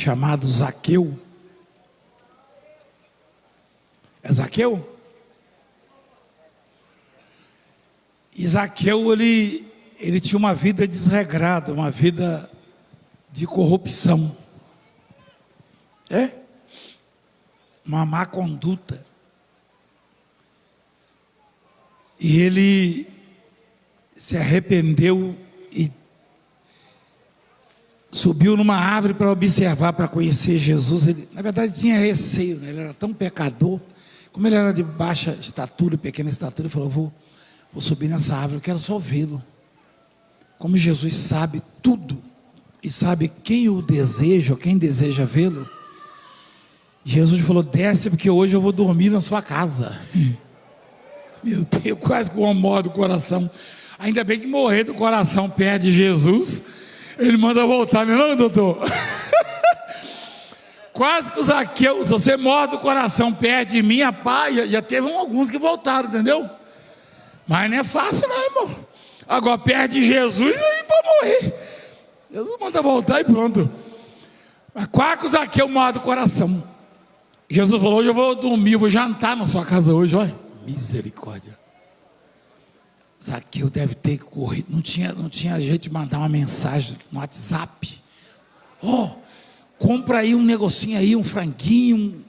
chamado Zaqueu. É Zaqueu? E Zaqueu, ele tinha uma vida desregrada, uma vida de corrupção. Uma má conduta. E ele se arrependeu e subiu numa árvore para observar, para conhecer Jesus. Ele, na verdade, tinha receio, né? Ele era tão pecador. Como ele era de baixa estatura, pequena estatura, ele falou: vou subir nessa árvore, eu quero só vê-lo. Como Jesus sabe tudo e sabe quem o deseja, quem deseja vê-lo, Jesus falou: desce, porque hoje eu vou dormir na sua casa. Meu Deus, quase com uma morte do coração. Ainda bem que morrer do coração perto de Jesus, ele manda voltar, não é, doutor? Quase que o Zaqueu, se você morre do coração perto de mim, rapaz, já teve alguns que voltaram, entendeu? Mas não é fácil não, irmão. Agora perto de Jesus, aí pode morrer. Jesus manda voltar e pronto. Mas quase que o Zaqueu morre do coração. Jesus falou: hoje eu vou dormir, eu vou jantar na sua casa hoje, olha. Misericórdia. Zaqueu deve ter corrido. Não tinha jeito de mandar uma mensagem no WhatsApp: compra aí um negocinho aí, um franguinho.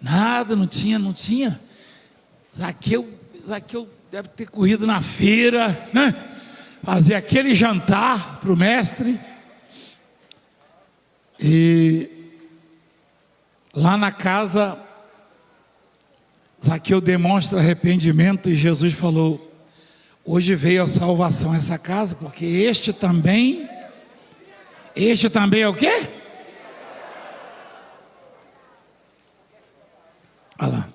Nada, não tinha. Zaqueu deve ter corrido na feira, né? Fazer aquele jantar para o mestre. E lá na casa, Zaqueu demonstra arrependimento e Jesus falou: hoje veio a salvação a essa casa, porque este também é o quê? Olha lá,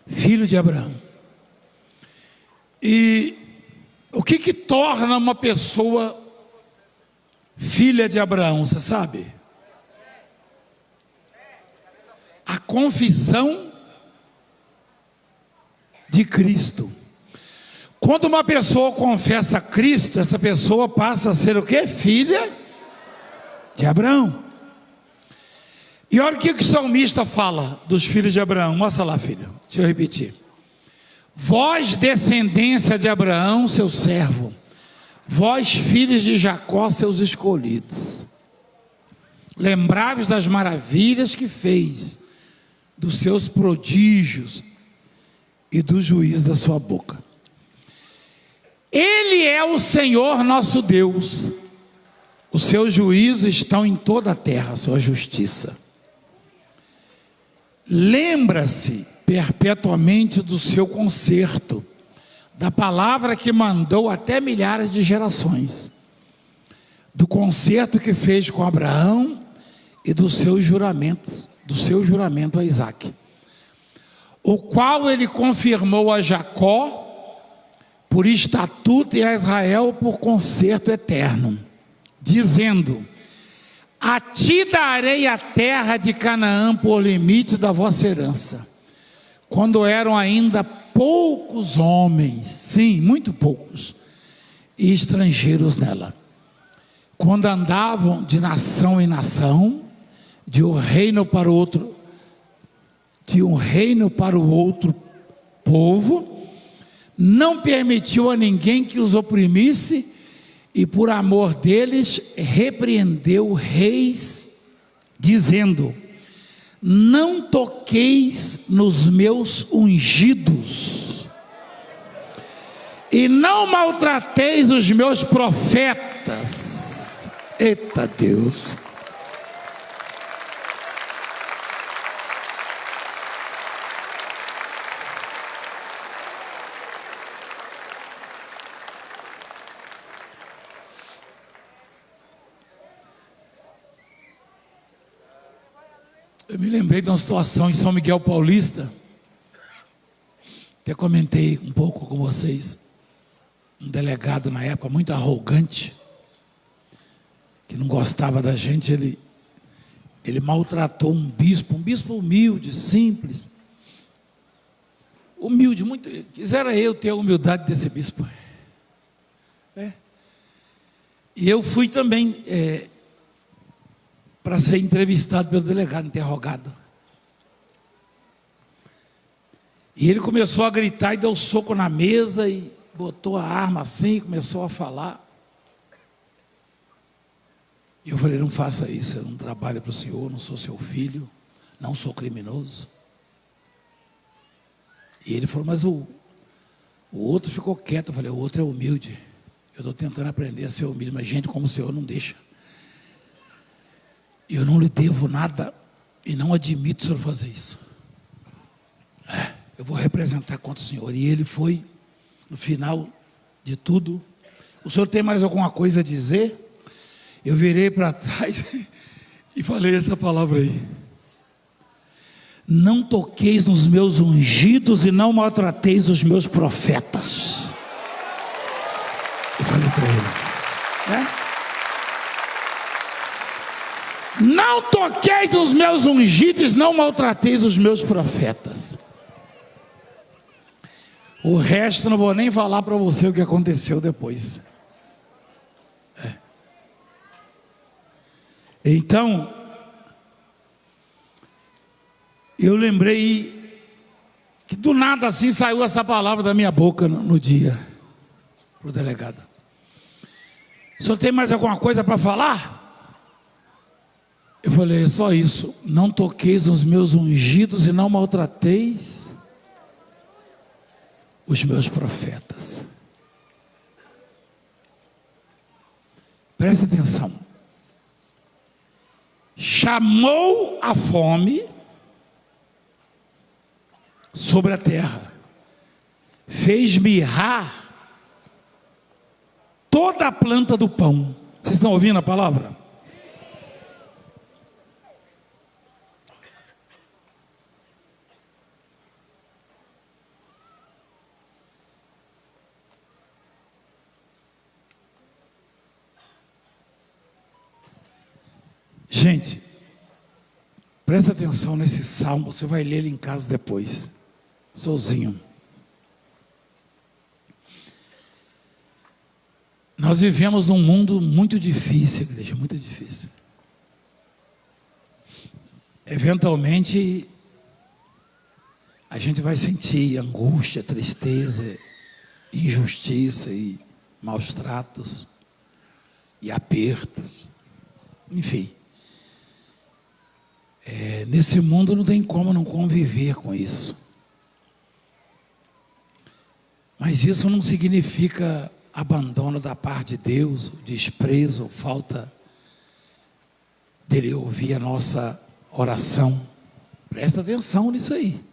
filho de Abraão. E o que torna uma pessoa filha de Abraão, você sabe? A confissão de Cristo. Quando uma pessoa confessa Cristo, essa pessoa passa a ser o quê? Filha de Abraão. E olha o que o salmista fala dos filhos de Abraão. Mostra lá, filho, deixa eu repetir: vós, descendência de Abraão, seu servo, vós, filhos de Jacó, seus escolhidos, lembrai-vos das maravilhas que fez, dos seus prodígios e do juízo da sua boca. Ele é o Senhor nosso Deus, os seus juízos estão em toda a terra, a sua justiça. Lembra-se perpetuamente do seu conserto, da palavra que mandou até milhares de gerações, do concerto que fez com Abraão e do seu juramento a Isaque, o qual ele confirmou a Jacó por estatuto e a Israel por concerto eterno, dizendo: a ti darei a terra de Canaã por limite da vossa herança, quando eram ainda poucos homens, sim, muito poucos, e estrangeiros nela, quando andavam de nação em nação, de um reino para o outro povo, não permitiu a ninguém que os oprimisse, e por amor deles repreendeu reis, dizendo: não toqueis nos meus ungidos, e não maltrateis os meus profetas. Eita Deus! Eu me lembrei de uma situação em São Miguel Paulista, até comentei um pouco com vocês. Um delegado na época muito arrogante, que não gostava da gente, ele maltratou um bispo humilde, simples, muito. Quisera eu ter a humildade desse bispo. E eu fui também para ser entrevistado pelo delegado, interrogado. E ele começou a gritar e deu soco na mesa e botou a arma assim e começou a falar. E eu falei, não faça isso, eu não trabalho para o senhor, não sou seu filho, não sou criminoso. E ele falou, mas o outro ficou quieto. Eu falei, o outro é humilde. Eu estou tentando aprender a ser humilde, mas gente como o senhor não deixa. Eu não lhe devo nada e não admito o senhor fazer isso. Eu vou representar contra o senhor. E ele foi, no final de tudo, o senhor tem mais alguma coisa a dizer? Eu virei para trás e falei essa palavra aí. Não toqueis nos meus ungidos e não maltrateis os meus profetas. Eu falei para ele. Não toqueis nos meus ungidos, não maltrateis os meus profetas. O resto não vou nem falar para você o que aconteceu depois. Então, eu lembrei que do nada assim saiu essa palavra da minha boca no dia, para o delegado. O senhor tem mais alguma coisa para falar? Eu falei, é só isso. Não toqueis nos meus ungidos e não maltrateis os meus profetas. Presta atenção. Chamou a fome sobre a terra, fez mirrar toda a planta do pão. Vocês estão ouvindo a palavra? Gente, presta atenção nesse salmo, você vai ler ele em casa depois, sozinho. Nós vivemos num mundo muito difícil, igreja, muito difícil. Eventualmente, a gente vai sentir angústia, tristeza, injustiça e maus tratos e apertos, enfim. Nesse mundo não tem como não conviver com isso. Mas isso não significa abandono da parte de Deus, desprezo, falta dele ouvir a nossa oração. Presta atenção nisso aí.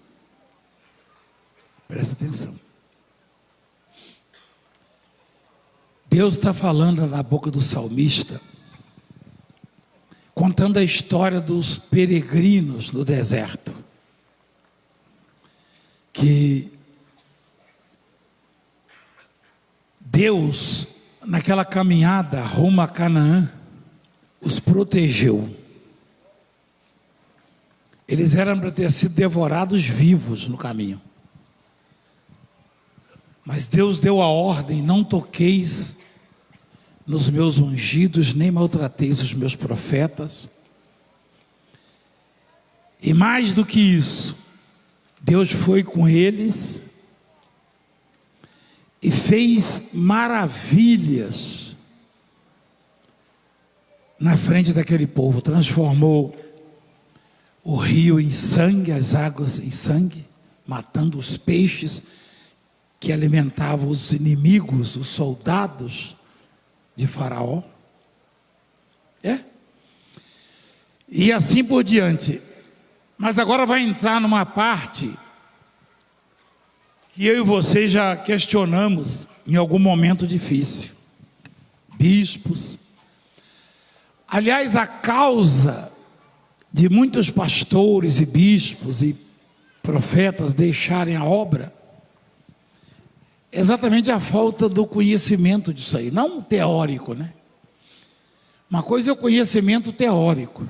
Presta atenção. Deus está falando na boca do salmista, contando a história dos peregrinos no deserto, que Deus, naquela caminhada rumo a Canaã, os protegeu. Eles eram para ter sido devorados vivos no caminho. Mas Deus deu a ordem, não toqueis nos meus ungidos, nem maltrateis os meus profetas. E mais do que isso, Deus foi com eles e fez maravilhas na frente daquele povo. Transformou o rio em sangue, as águas em sangue, matando os peixes que alimentavam os inimigos, os soldados de Faraó. E assim por diante. Mas agora vai entrar numa parte que eu e você já questionamos em algum momento difícil. Bispos. Aliás, a causa de muitos pastores e bispos e profetas deixarem a obra é exatamente a falta do conhecimento disso aí, não teórico, né? Uma coisa é o conhecimento teórico,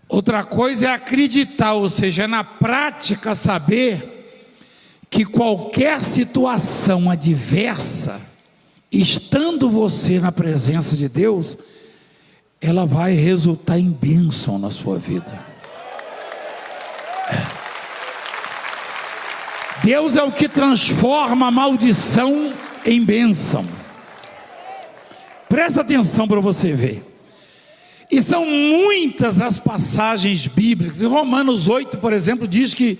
outra coisa é acreditar, ou seja, na prática saber que qualquer situação adversa, estando você na presença de Deus, ela vai resultar em bênção na sua vida. Deus é o que transforma a maldição em bênção. Presta atenção para você ver. E são muitas as passagens bíblicas. Em Romanos 8, por exemplo, diz que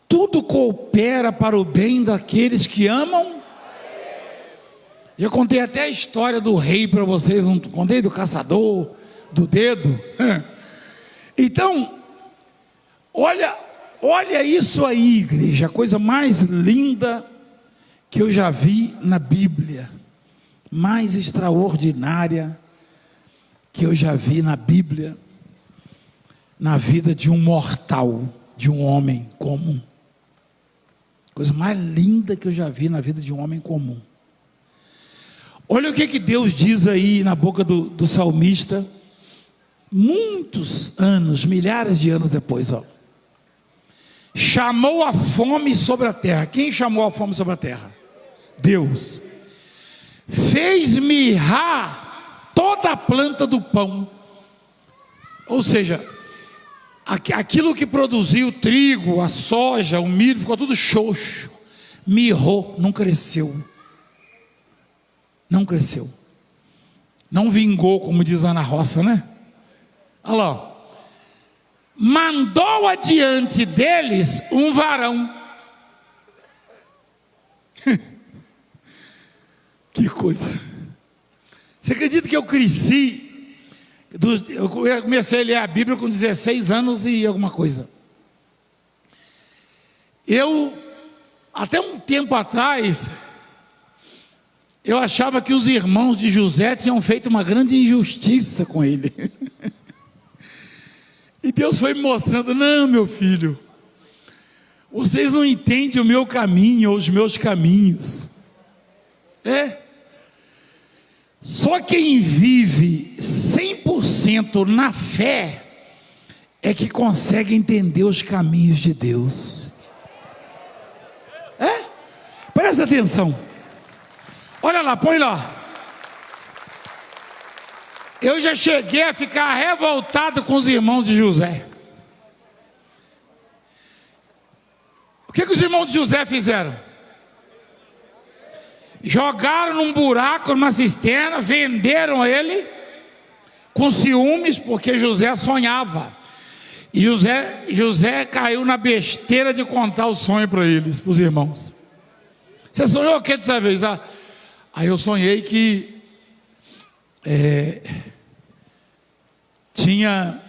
tudo coopera para o bem daqueles que amam. Já contei até a história do rei para vocês, não contei? Do caçador, do dedo. Então, olha isso aí, igreja, a coisa mais linda que eu já vi na Bíblia, mais extraordinária que eu já vi na Bíblia, na vida de um mortal, de um homem comum. Coisa mais linda que eu já vi na vida de um homem comum. Olha o que Deus diz aí na boca do salmista, muitos anos, milhares de anos depois, ó. Chamou a fome sobre a terra. Quem chamou a fome sobre a terra? Deus. Fez mirrar toda a planta do pão. Ou seja, aquilo que produziu o trigo, a soja, o milho, ficou tudo xoxo, mirrou, não cresceu. Não cresceu. Não vingou, como diz lá na roça, né? Olha lá, ó. Mandou adiante deles um varão. Que coisa. Você acredita que eu cresci? Eu comecei a ler a Bíblia com 16 anos e alguma coisa. Até um tempo atrás, eu achava que os irmãos de José tinham feito uma grande injustiça com ele. E Deus foi me mostrando: não, meu filho, vocês não entendem o meu caminho ou os meus caminhos. Só quem vive 100% na fé é que consegue entender os caminhos de Deus. Presta atenção. Olha lá, põe lá. Eu já cheguei a ficar revoltado com os irmãos de José. O que os irmãos de José fizeram? Jogaram num buraco, numa cisterna, venderam ele com ciúmes, porque José sonhava. E José caiu na besteira de contar o sonho para eles, para os irmãos. Você sonhou o que dessa vez? Aí eu sonhei que tinha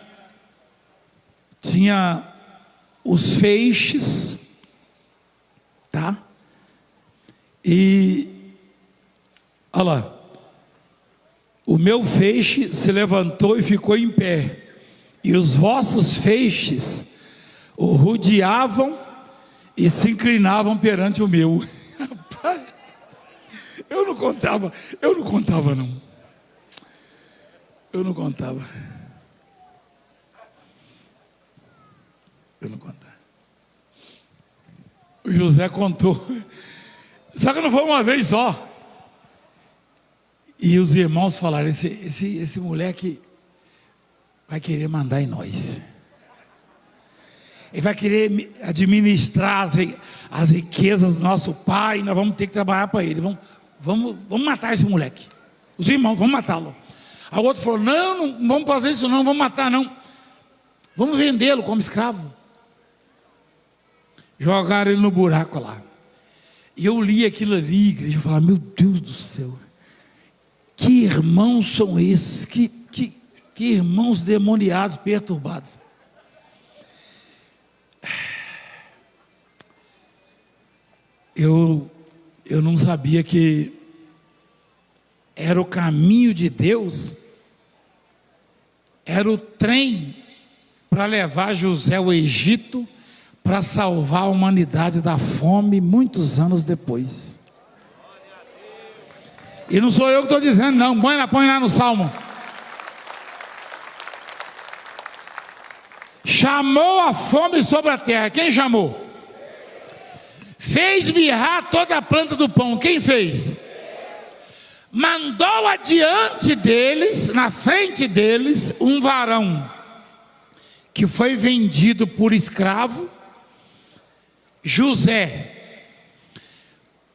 os feixes, tá? E olha lá, o meu feixe se levantou e ficou em pé, e os vossos feixes o rodeavam e se inclinavam perante o meu. Rapaz, eu não contava não. Eu não contava. O José contou. Só que não foi uma vez só. E os irmãos falaram: esse moleque vai querer mandar em nós. Ele vai querer administrar as riquezas do nosso pai. Nós vamos ter que trabalhar para ele. Vamos matar esse moleque. Os irmãos, vamos matá-lo. A outro falou: não vamos fazer isso não, vamos matar não. Vamos vendê-lo como escravo. Jogaram ele no buraco lá. E eu li aquilo ali, igreja, e falava: meu Deus do céu, que irmãos são esses? Que irmãos demoniados, perturbados. Eu não sabia que era o caminho de Deus, era o trem para levar José ao Egito, para salvar a humanidade da fome muitos anos depois. E não sou eu que estou dizendo não, põe lá no Salmo. Chamou a fome sobre a terra. Quem chamou? Fez mirrar toda a planta do pão. Quem fez? mandou adiante deles, na frente deles, um varão que foi vendido por escravo, José,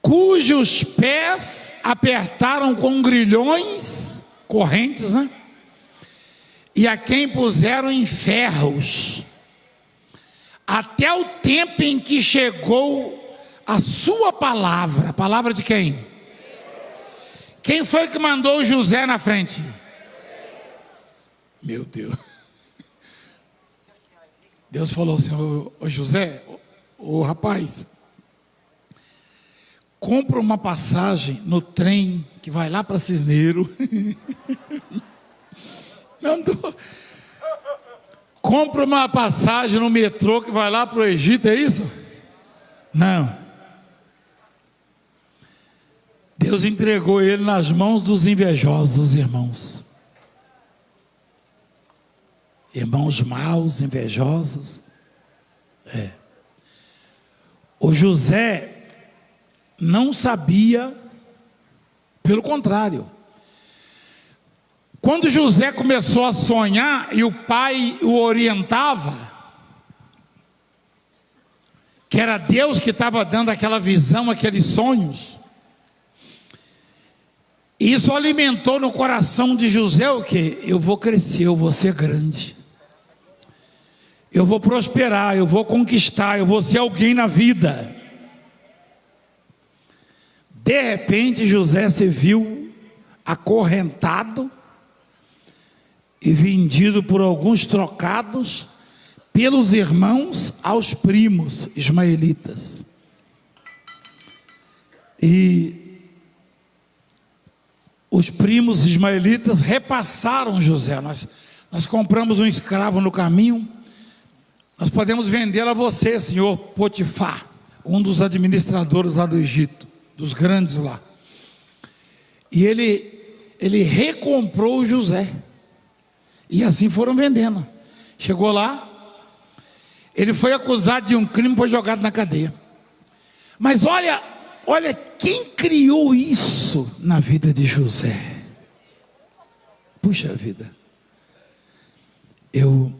cujos pés apertaram com grilhões, correntes, né? E a quem puseram em ferros, até o tempo em que chegou a sua palavra. A palavra de quem? Quem foi que mandou José na frente? Meu Deus. Deus falou assim: ô José, ô rapaz, compra uma passagem no trem que vai lá para Cisneiro. Mandou. Compra uma passagem no metrô que vai lá para o Egito, é isso? Não. Deus entregou ele nas mãos dos invejosos, irmãos. Irmãos maus, invejosos. O José não sabia, pelo contrário. Quando José começou a sonhar e o pai o orientava, que era Deus que estava dando aquela visão, aqueles sonhos, isso alimentou no coração de José o que? Eu vou crescer, eu vou ser grande, eu vou prosperar, eu vou conquistar, eu vou ser alguém na vida. De repente José se viu acorrentado e vendido por alguns trocados pelos irmãos aos primos ismaelitas. E os primos ismaelitas repassaram José. Nós compramos um escravo no caminho, nós podemos vendê-lo a você, senhor Potifar, um dos administradores lá do Egito, dos grandes lá. E ele recomprou José. E assim foram vendendo. Chegou lá, ele foi acusado de um crime e foi jogado na cadeia. Mas olha quem criou isso na vida de José. Puxa vida. Eu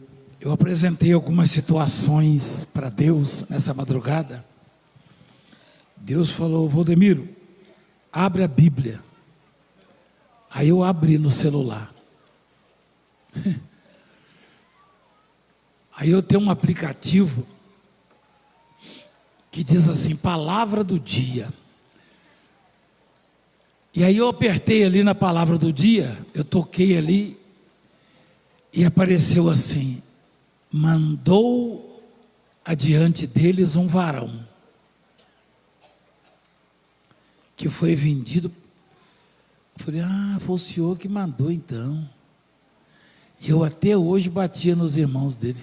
apresentei algumas situações para Deus nessa madrugada. Deus falou: Valdemiro, abre a Bíblia. Aí eu abri no celular. Aí eu tenho um aplicativo que diz assim, palavra do dia. E aí eu apertei ali na palavra do dia, eu toquei ali e apareceu assim: mandou adiante deles um varão que foi vendido. Eu falei: foi o senhor que mandou então. E eu até hoje batia nos irmãos dele.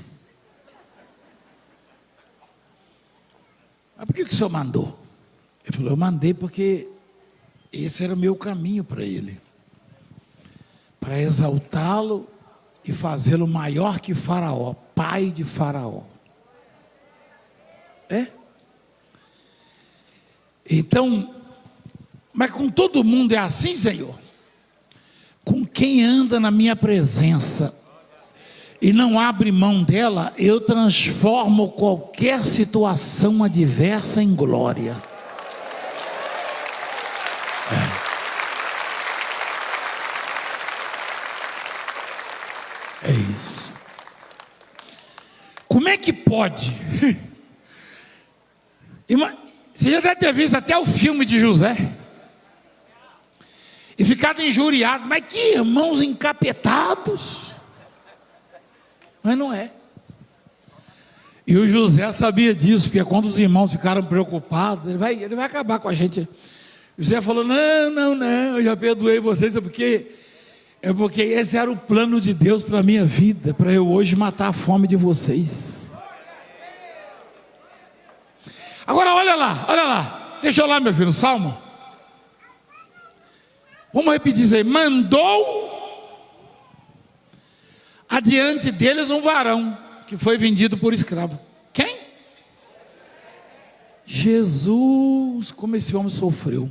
Mas por que o senhor mandou? Ele falou: eu mandei porque esse era o meu caminho para ele, para exaltá-lo e fazê-lo maior que Faraó, pai de Faraó. Então, mas com todo mundo é assim, Senhor? Com quem anda na minha presença e não abre mão dela, eu transformo qualquer situação adversa em glória. É isso. Como é que pode? Você já deve ter visto até o filme de José e ficado injuriado, mas que irmãos encapetados. Mas não é. E o José sabia disso, porque quando os irmãos ficaram preocupados, ele vai acabar com a gente. José falou: não, eu já perdoei vocês, é porque esse era o plano de Deus para a minha vida, para eu hoje matar a fome de vocês. Agora olha lá, deixa eu lá, meu filho, Salmo. Vamos repetir isso aí. Mandou adiante deles um varão que foi vendido por escravo. Quem? Jesus. Como esse homem sofreu.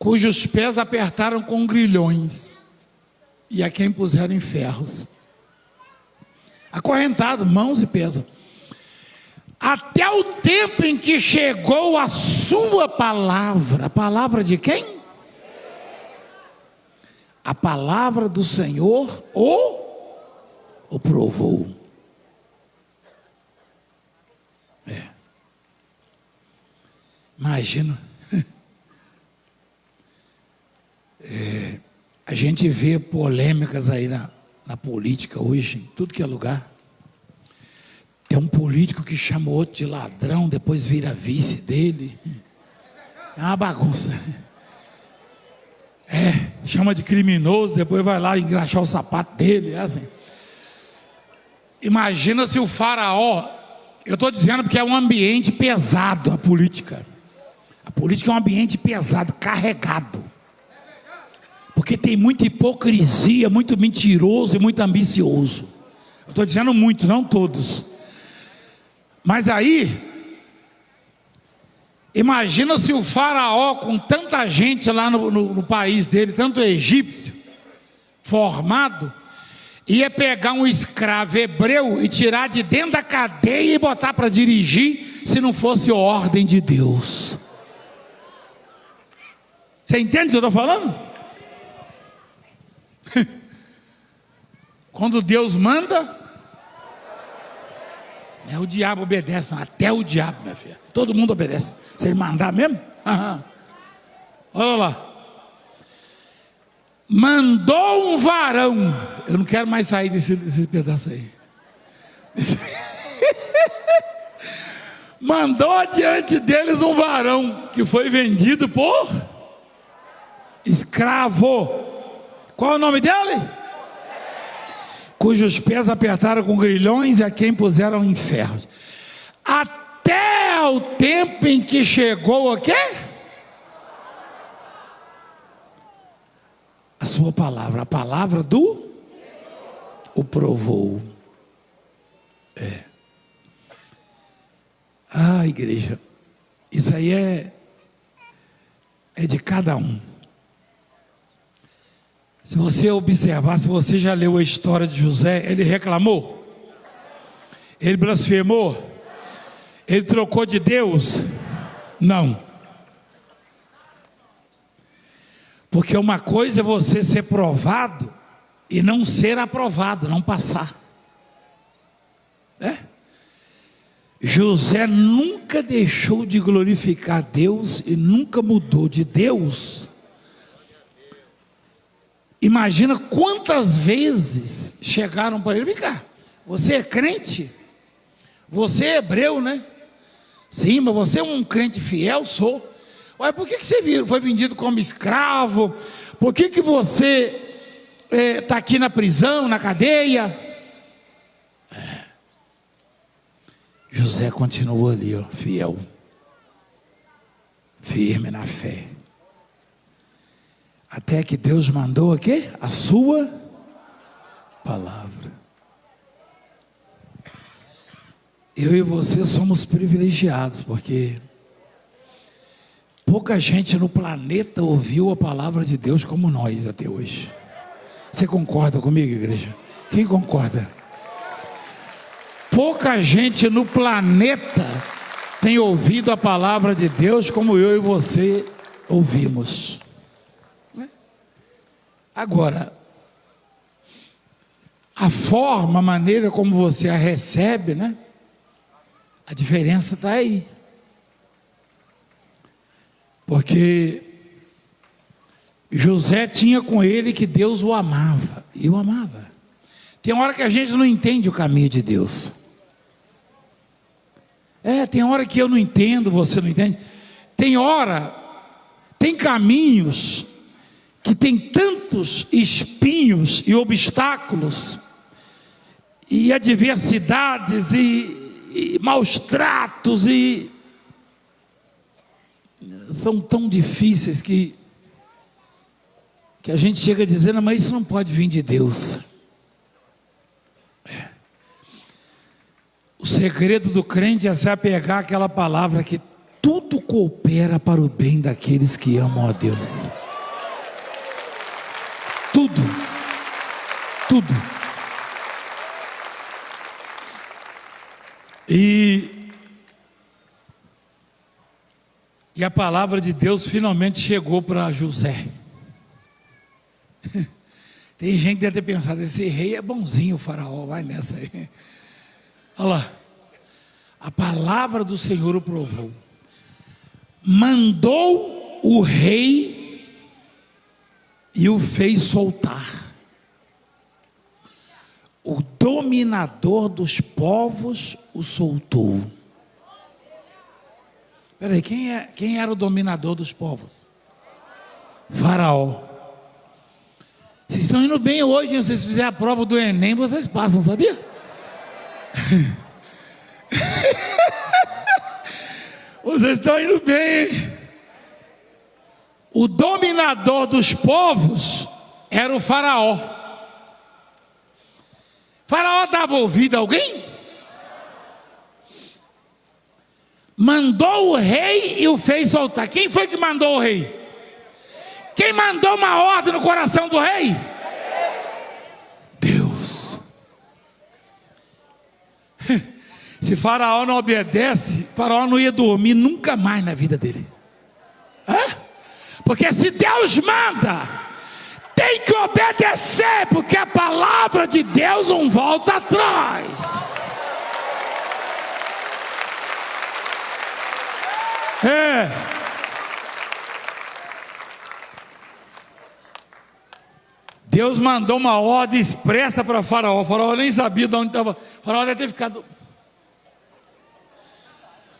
cujos pés apertaram com grilhões, e a quem puseram em ferros, acorrentado, mãos e pés, até o tempo em que chegou a sua palavra. A palavra de quem? A palavra do Senhor o provou. Imagina, a gente vê polêmicas aí na política hoje, em tudo que é lugar. Tem um político que chama o outro de ladrão, depois vira vice dele. É uma bagunça. Chama de criminoso, depois vai lá engraxar o sapato dele. É assim. Imagina se o faraó, eu estou dizendo porque é um ambiente pesado a política. A política é um ambiente pesado, carregado. Porque tem muita hipocrisia, muito mentiroso e muito ambicioso. Eu estou dizendo muito, não todos. Mas aí, imagina se o faraó, com tanta gente lá no país dele, tanto egípcio, formado, ia pegar um escravo hebreu e tirar de dentro da cadeia e botar para dirigir, se não fosse ordem de Deus. Você entende o que eu estou falando? Quando Deus manda, o diabo obedece, não, até o diabo, minha filha. Todo mundo obedece. Se ele mandar mesmo? Olha lá. Mandou um varão. Eu não quero mais sair desse pedaço aí. Mandou diante deles um varão que foi vendido por escravo. Qual é o nome dele? Cujos pés apertaram com grilhões e a quem puseram em ferros. Até o tempo em que chegou o quê? A sua palavra, a palavra do o provou. Igreja, isso aí é de cada um. Se você observar, se você já leu a história de José, ele reclamou, ele blasfemou, ele trocou de Deus? Não. Porque uma coisa é você ser provado e não ser aprovado, não passar. José nunca deixou de glorificar Deus e nunca mudou de Deus. Imagina quantas vezes chegaram para ele: vem cá, você é crente? Você é hebreu, né? Sim, mas você é um crente fiel? Sou. Ué, por que você foi vendido como escravo? Por que você está aqui na prisão, na cadeia? José continuou ali, fiel, firme na fé. Até que Deus mandou o quê? A sua palavra. Eu e você somos privilegiados, porque pouca gente no planeta ouviu a palavra de Deus como nós até hoje. Você concorda comigo, igreja? Quem concorda? Pouca gente no planeta tem ouvido a palavra de Deus como eu e você ouvimos. Agora, a forma, a maneira como você a recebe, né? A diferença está aí. Porque José tinha com ele que Deus o amava, e o amava. Tem hora que a gente não entende o caminho de Deus. Tem hora que eu não entendo, você não entende. Tem caminhos que tem tantos espinhos e obstáculos, e adversidades, e maus tratos, e são tão difíceis que a gente chega dizendo: mas isso não pode vir de Deus. O segredo do crente é se apegar àquela palavra que tudo tudo coopera para o bem daqueles que amam a Deus. Tudo. E a palavra de Deus finalmente chegou para José. Tem gente que deve ter pensado, esse rei é bonzinho, o faraó, vai nessa aí. Olha lá, a palavra do Senhor o provou. Mandou o rei e o fez soltar. O dominador dos povos o soltou. Espera aí, quem era o dominador dos povos? Faraó. Vocês estão indo bem hoje, hein? Se vocês fizerem a prova do Enem, vocês passam, sabia? Vocês estão indo bem, hein? O dominador dos povos era o faraó. Faraó dava ouvido a alguém? Mandou o rei e o fez soltar. Quem foi que mandou o rei? Quem mandou uma ordem no coração do rei? Deus. Se Faraó não obedece, Faraó não ia dormir nunca mais na vida dele. Porque se Deus manda, tem que obedecer, porque a palavra de Deus não volta atrás. Deus mandou uma ordem expressa para Faraó. Faraó nem sabia de onde estava. Faraó deve ter ficado.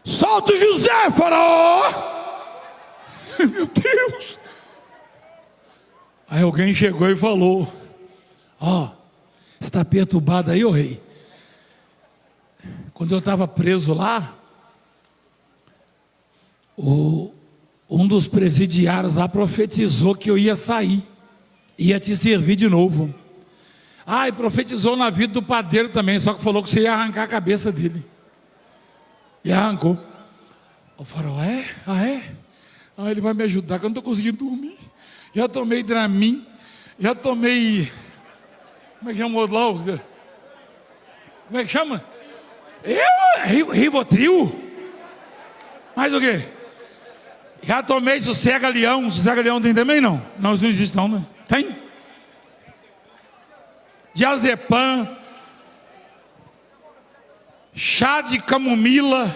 Solta o José, Faraó! Meu Deus! Aí alguém chegou e falou: está perturbado aí, ô rei? Quando eu estava preso lá, um dos presidiários lá profetizou que eu ia sair, ia te servir de novo. E profetizou na vida do padeiro também, só que falou que você ia arrancar a cabeça dele. E arrancou. O faraó, é? Ele vai me ajudar, que eu não estou conseguindo dormir. Já tomei Dramin, já tomei, como é que chama o outro lá? Como é que chama? Rivotril? Mais o quê? Já tomei sossega-leão. Sossega-leão tem também não? Não, isso não existe não, né? Tem? Diazepam, chá de camomila,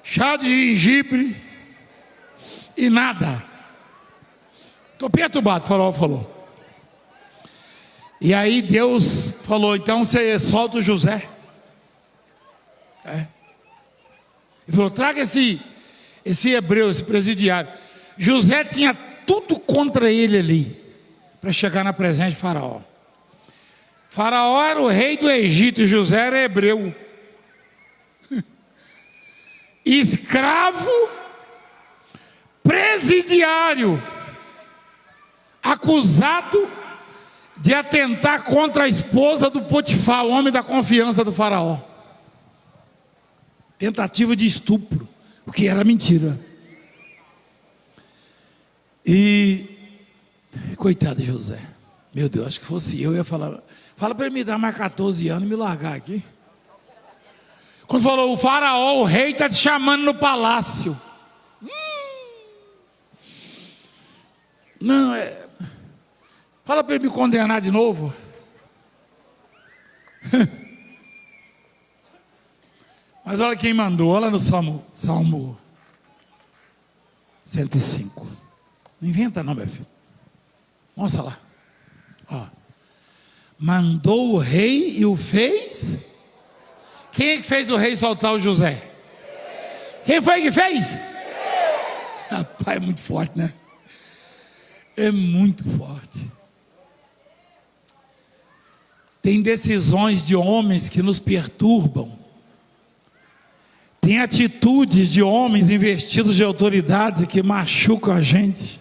chá de gengibre e nada. Estou perturbado, o faraó falou. E aí Deus falou: então você solta o José. Ele falou: traga esse hebreu, esse presidiário. José tinha tudo contra ele ali, para chegar na presença de Faraó. Faraó era o rei do Egito e José era hebreu. Escravo, presidiário, acusado de atentar contra a esposa do Potifar, o homem da confiança do Faraó. Tentativa de estupro, o que era mentira. E coitado de José, meu Deus, acho que fosse eu ia falar: fala para ele me dar mais 14 anos e me largar aqui. Quando falou: o faraó, o rei está te chamando no palácio. Não, fala para ele me condenar de novo. Mas olha quem mandou, olha no Salmo 105. Não inventa não, meu filho. Mostra lá. Mandou o rei e o fez. Quem é que fez o rei soltar o José? Quem foi que fez? Rapaz, é muito forte, né? É muito forte. Tem decisões de homens que nos perturbam. Tem atitudes de homens investidos de autoridade que machucam a gente.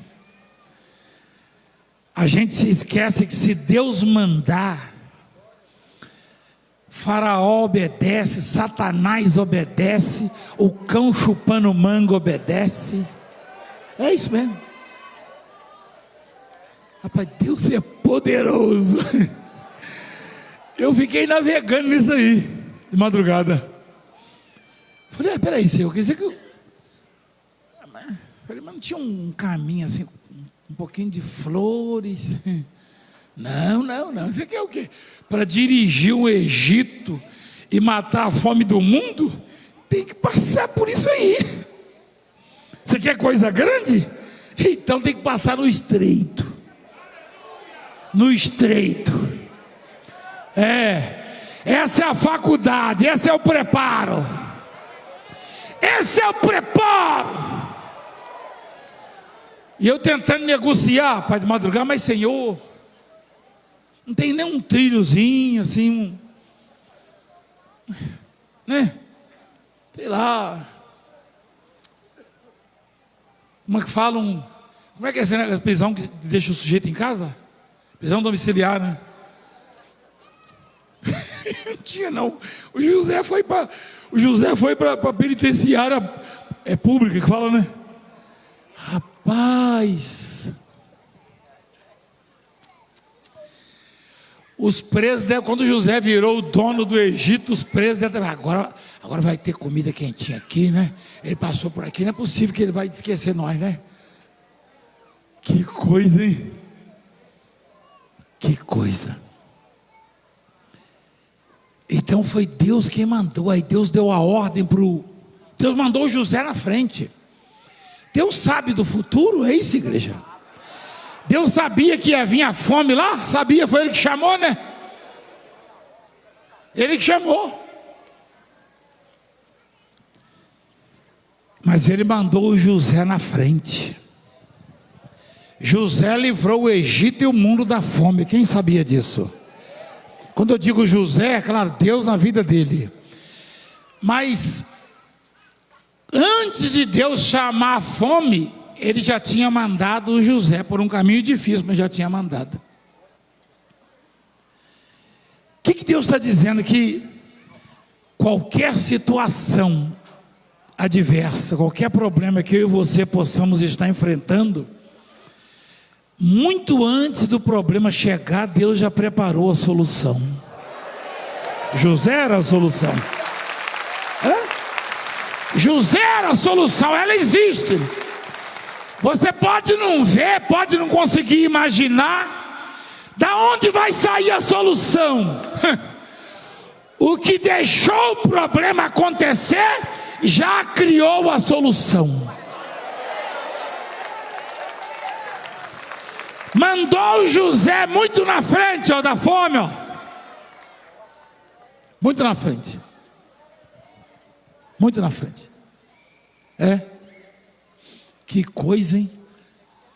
A gente se esquece que se Deus mandar, Faraó obedece, Satanás obedece, o cão chupando manga obedece. É isso mesmo. Rapaz, Deus é poderoso. Eu fiquei navegando nisso aí, de madrugada. Falei, peraí, Senhor, quer dizer que eu... Falei, mas não tinha um caminho assim, um pouquinho de flores? Não. Você quer o quê? Para dirigir o Egito e matar a fome do mundo? Tem que passar por isso aí. Você quer coisa grande? Então tem que passar no estreito. No estreito. Essa é a faculdade, esse é o preparo. Esse é o preparo. E eu tentando negociar, pai de madrugada, mas Senhor, não tem nem um trilhozinho assim, né? Sei lá. Como é que falam? Como é que é essa prisão que deixa o sujeito em casa? Prisão domiciliar, né? Não tinha não. O José foi para a penitenciária pública, que fala, né? Rapaz, os presos, quando José virou o dono do Egito, os presos, agora vai ter comida quentinha aqui, né? Ele passou por aqui, não é possível que ele vai esquecer nós, né? Que coisa, hein? Que coisa. Então foi Deus quem mandou, aí Deus deu a ordem Deus mandou o José na frente. Deus sabe do futuro, é isso, igreja? Deus sabia que ia vir a fome lá? Sabia, foi Ele que chamou, né? Ele que chamou. Mas Ele mandou o José na frente. José livrou o Egito e o mundo da fome. Quem sabia disso? Quando eu digo José, é claro, Deus na vida dele. Mas antes de Deus chamar a fome, Ele já tinha mandado o José por um caminho difícil, mas já tinha mandado. O que Deus está dizendo? Que qualquer situação adversa, qualquer problema que eu e você possamos estar enfrentando, muito antes do problema chegar, Deus já preparou a solução. José era a solução. José era a solução, ela existe. Você pode não ver, pode não conseguir imaginar da onde vai sair a solução. O que deixou o problema acontecer já criou a solução. Mandou o José muito na frente, da fome, muito na frente. Muito na frente. Que coisa, hein?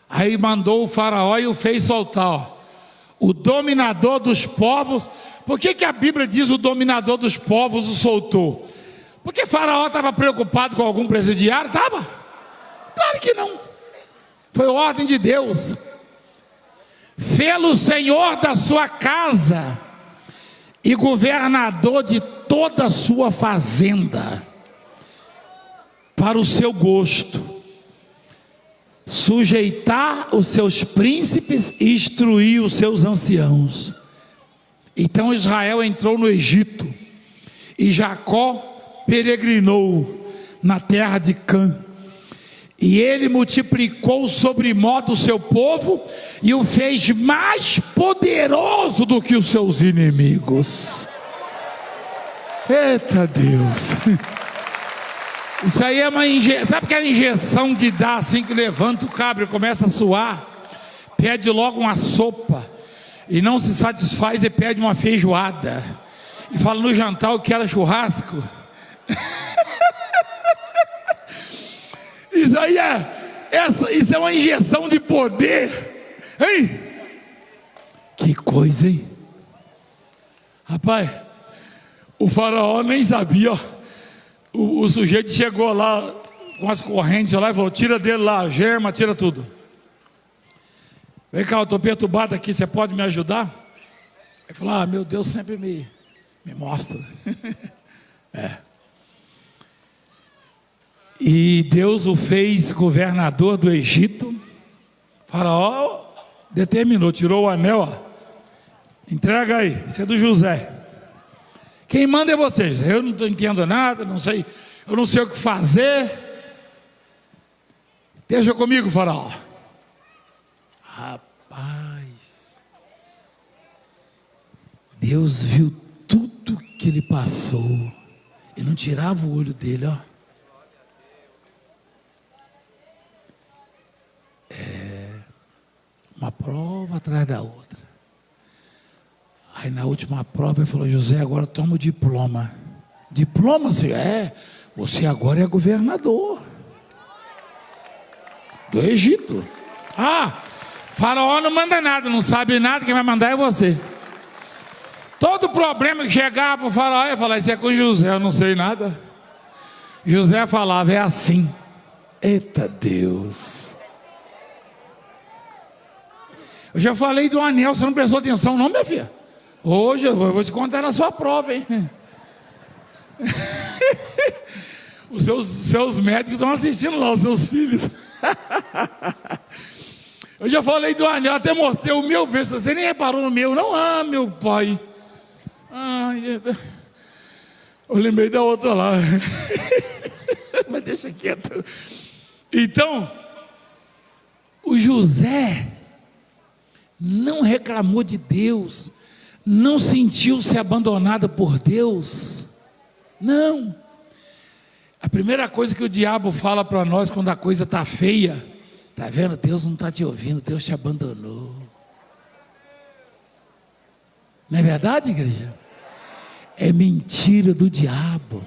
Aí mandou o faraó e o fez soltar, o dominador dos povos. Por que a Bíblia diz o dominador dos povos o soltou? Porque faraó estava preocupado com algum presidiário? Estava? Claro que não. Foi ordem de Deus. Fê-lo senhor da sua casa e governador de toda a sua fazenda, para o seu gosto, sujeitar os seus príncipes e instruir os seus anciãos. Então Israel entrou no Egito, e Jacó peregrinou na terra de Cã, e ele multiplicou sobremodo o seu povo, e o fez mais poderoso do que os seus inimigos. Eita Deus! Isso aí é uma injeção. Sabe aquela injeção que dá assim, que levanta o cabra e começa a suar? Pede logo uma sopa, e não se satisfaz e pede uma feijoada, e fala: no jantar eu quero churrasco. Isso aí isso é uma injeção de poder, hein? Que coisa, hein? Rapaz, o faraó nem sabia. O sujeito chegou lá com as correntes lá e falou: tira dele lá, germa, tira tudo. Vem cá, eu estou perturbado aqui, você pode me ajudar? Ele falou: meu Deus sempre me Me mostra. E Deus o fez governador do Egito. Faraó determinou, tirou o anel, ó. Entrega aí, isso é do José. Quem manda é vocês. Eu não entendo nada, não sei, eu não sei o que fazer. Deixa comigo, Faraó. Rapaz, Deus viu tudo que ele passou e não tirava o olho dele, ó. Uma prova atrás da outra. Aí na última prova ele falou: José, agora toma o diploma. Diploma, senhor? Você agora é governador do Egito. Faraó não manda nada, não sabe nada, quem vai mandar é você. Todo problema que chegava para o faraó, ia falar: isso é com José, eu não sei nada. José falava: é assim. Eita Deus. Eu já falei do anel, você não prestou atenção não, minha filha? Hoje eu vou te contar na sua prova, hein? Os seus médicos estão assistindo lá, os seus filhos. Eu já falei do anel, até mostrei o meu, você nem reparou no meu, não? Meu pai. Eu lembrei da outra lá. Mas deixa quieto. Então, o José não reclamou de Deus, não sentiu-se abandonado por Deus. Não. A primeira coisa que o diabo fala para nós quando a coisa está feia: está vendo? Deus não está te ouvindo, Deus te abandonou. Não é verdade, igreja? É mentira do diabo.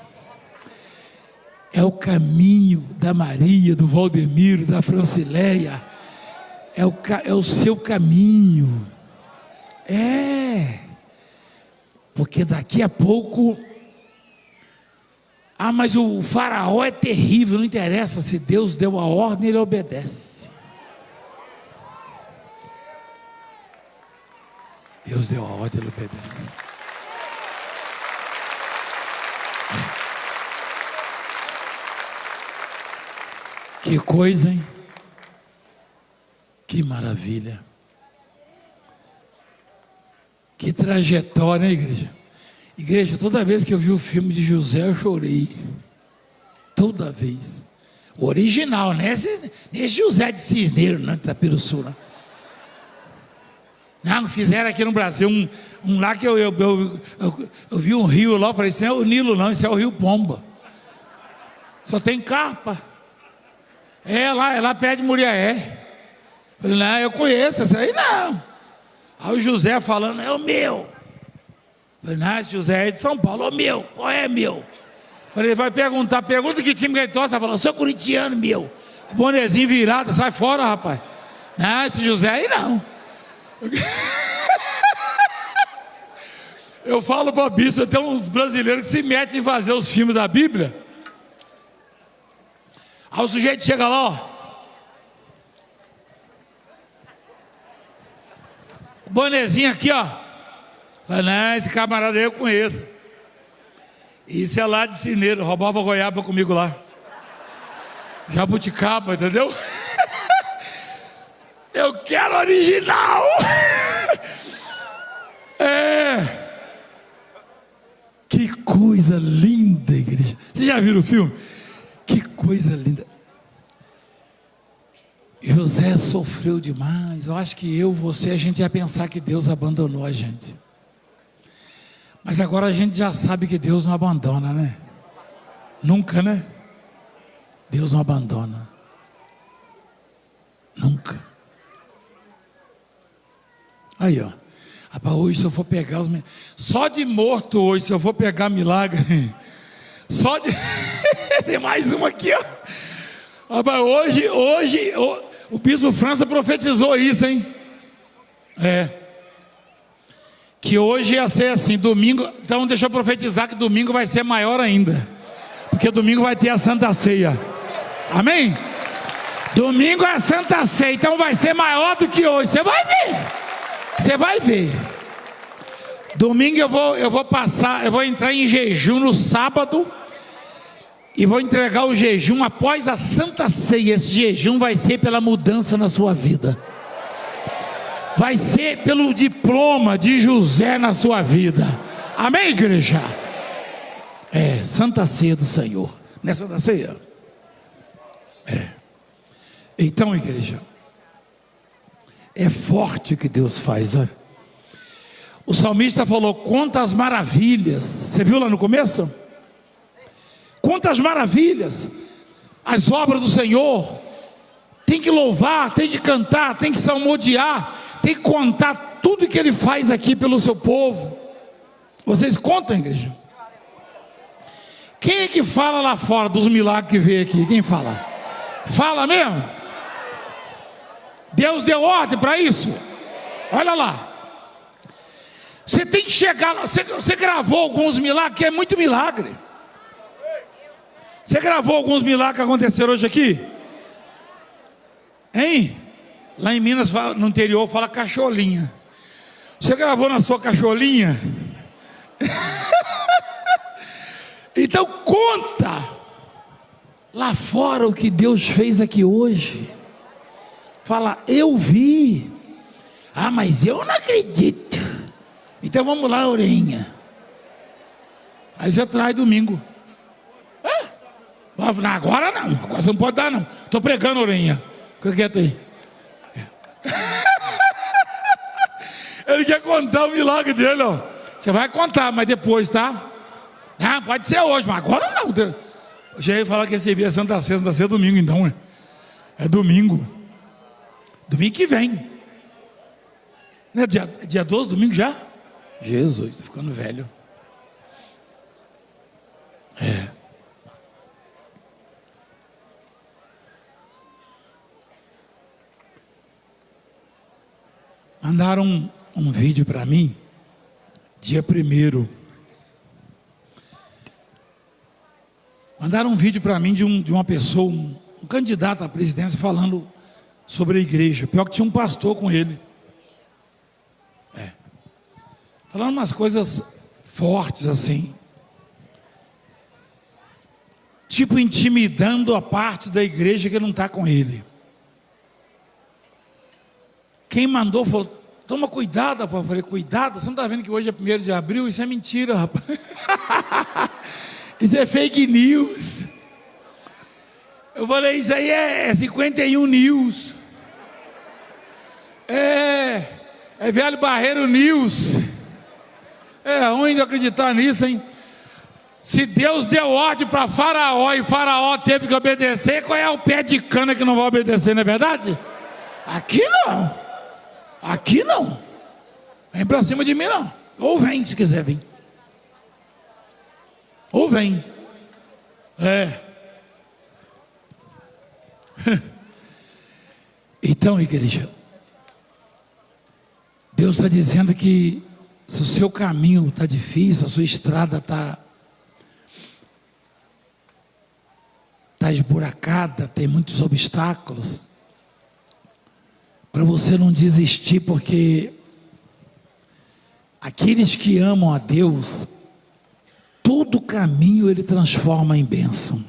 É o caminho da Maria, do Valdemiro, da Francileia. É o seu caminho. Porque daqui a pouco... mas o faraó é terrível. Não interessa, se Deus deu a ordem, ele obedece. Deus deu a ordem, ele obedece. Que coisa, hein? Que maravilha. Que trajetória, né, igreja? Igreja, toda vez que eu vi o filme de José, eu chorei. Toda vez. O original, né? Esse José de Cisneiro, não, de Itapiruçu, né? Não, fizeram aqui no Brasil um lá que eu vi um rio lá, eu falei: isso não é o Nilo não, isso é o Rio Pomba. Só tem carpa. É lá perto de Muriaé. Falei: não, eu conheço, esse aí não. Aí o José falando: é o meu. Falei: não, esse José é de São Paulo. É o meu, qual é meu? Falei: vai pergunta que time que ele torce. Ela falou: sou corintiano, meu. O bonezinho virado, sai fora, rapaz. Não, esse José aí não. Eu falo para a bispo, tem uns brasileiros que se metem em fazer os filmes da Bíblia. Aí o sujeito chega lá, ó. O bonezinho aqui, ó. Fala: não, esse camarada aí eu conheço. Isso é lá de Cineiro, roubava goiaba comigo lá. Jabuticaba, entendeu? Eu quero original. Que coisa linda, igreja. Vocês já viram o filme? Que coisa linda. José sofreu demais. Eu acho que você, a gente ia pensar que Deus abandonou a gente. Mas agora a gente já sabe que Deus não abandona, né? Nunca, né? Deus não abandona. Nunca. Aí, ó. Rapaz, hoje se eu for pegar os... Só de morto hoje, se eu for pegar milagre... Só de... Tem mais uma aqui, ó. Rapaz, hoje... O bispo França profetizou isso, hein? Que hoje ia ser assim, domingo... Então deixa eu profetizar que domingo vai ser maior ainda. Porque domingo vai ter a Santa Ceia. Amém? Domingo é a Santa Ceia, então vai ser maior do que hoje. Você vai ver. Você vai ver. Domingo eu vou entrar em jejum no sábado e vou entregar o jejum após a Santa Ceia. Esse jejum vai ser pela mudança na sua vida. Vai ser pelo diploma de José na sua vida. Amém, igreja? Santa Ceia do Senhor. Não é Santa Ceia? Então, igreja, é forte o que Deus faz, né? O salmista falou: quantas maravilhas. Você viu lá no começo? Quantas maravilhas as obras do Senhor. Tem que louvar, tem que cantar, tem que salmodiar, tem que contar tudo que Ele faz aqui pelo seu povo. Vocês contam, igreja? Quem é que fala lá fora dos milagres que vê aqui? Quem fala? Fala mesmo? Deus deu ordem para isso? Olha lá. Você tem que chegar lá. Você gravou alguns milagres, que é muito milagre. Você gravou alguns milagres que aconteceram hoje aqui? Hein? Lá em Minas, no interior, fala cacholinha. Você gravou na sua cacholinha? Então conta lá fora o que Deus fez aqui hoje. Fala: eu vi. Ah, mas eu não acredito. Então vamos lá, orelhinha. Aí você traz domingo. Agora não, agora você não pode dar não. Estou pregando, orelhinha. Fica quieto aí. Ele quer contar o milagre dele, ó. Você vai contar, mas depois, tá? Ah, pode ser hoje, mas agora não. Eu já ia falar que esse via Santa Ceia, Santa Ceia domingo então. É domingo. Domingo que vem. Não é dia 12, domingo já? Jesus, estou ficando velho. Mandaram um vídeo para mim, dia 1º. Mandaram um vídeo para mim de uma pessoa, um candidato à presidência, falando sobre a igreja. Pior que tinha um pastor com ele. Falando umas coisas fortes assim. Tipo intimidando a parte da igreja que não está com ele. Quem mandou falou: toma cuidado. Eu falei: cuidado? Você não está vendo que hoje é 1º de abril? Isso é mentira, rapaz. Isso é fake news. Eu falei: isso aí é 51 news. É velho Barreiro News. É ruim de acreditar nisso, hein? Se Deus deu ordem para Faraó e Faraó teve que obedecer, qual é o pé de cana que não vai obedecer, não é verdade? Aqui não. Aqui não. Vem para cima de mim não. Ou vem se quiser vir. Ou vem. Então, igreja, Deus está dizendo que se o seu caminho está difícil, a sua estrada está esburacada, tem muitos obstáculos, para você não desistir, porque aqueles que amam a Deus, todo caminho Ele transforma em bênção.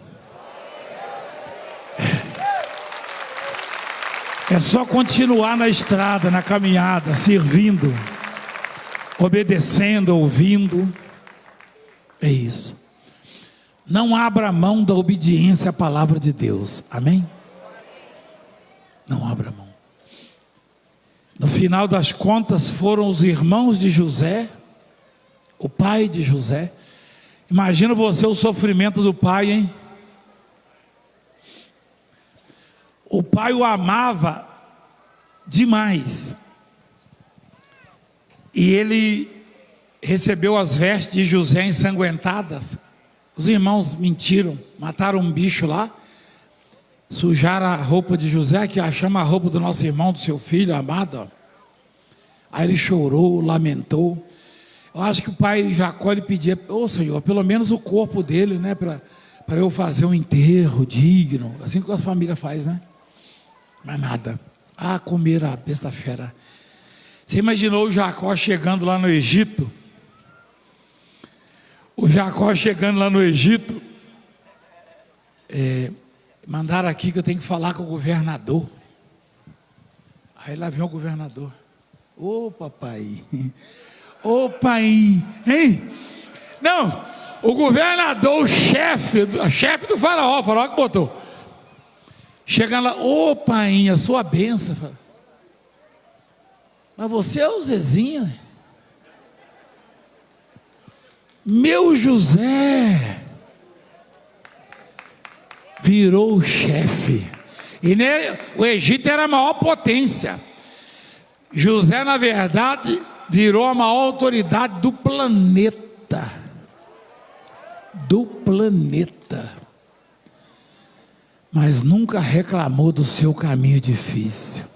É só continuar na estrada, na caminhada, servindo, obedecendo, ouvindo. É isso. Não abra mão da obediência à palavra de Deus. Amém? Não abra mão. No final das contas, foram os irmãos de José, o pai de José. Imagina você o sofrimento do pai, hein? O pai o amava demais. E ele recebeu as vestes de José ensanguentadas. Os irmãos mentiram, mataram um bicho lá, sujaram a roupa de José, que chama a roupa do nosso irmão, do seu filho amado. Ó. Aí ele chorou, lamentou. Eu acho que o pai Jacó lhe pedia: ô Senhor, pelo menos o corpo dele, né, para eu fazer um enterro digno, assim que a família faz, né? Mas nada. Comer a besta fera. Você imaginou o Jacó chegando lá no Egito, O Jacó chegando lá no Egito, mandaram aqui que eu tenho que falar com o governador. Aí lá vem o governador. Ô papai, ô pai, hein? Não, o governador, o chefe do faraó que botou. Chega lá, ô pai, a sua bênção. Mas você é o Zezinho? Meu José virou o chefe. E o Egito era a maior potência. José, na verdade, virou a maior autoridade do planeta. Do planeta. Mas nunca reclamou do seu caminho difícil.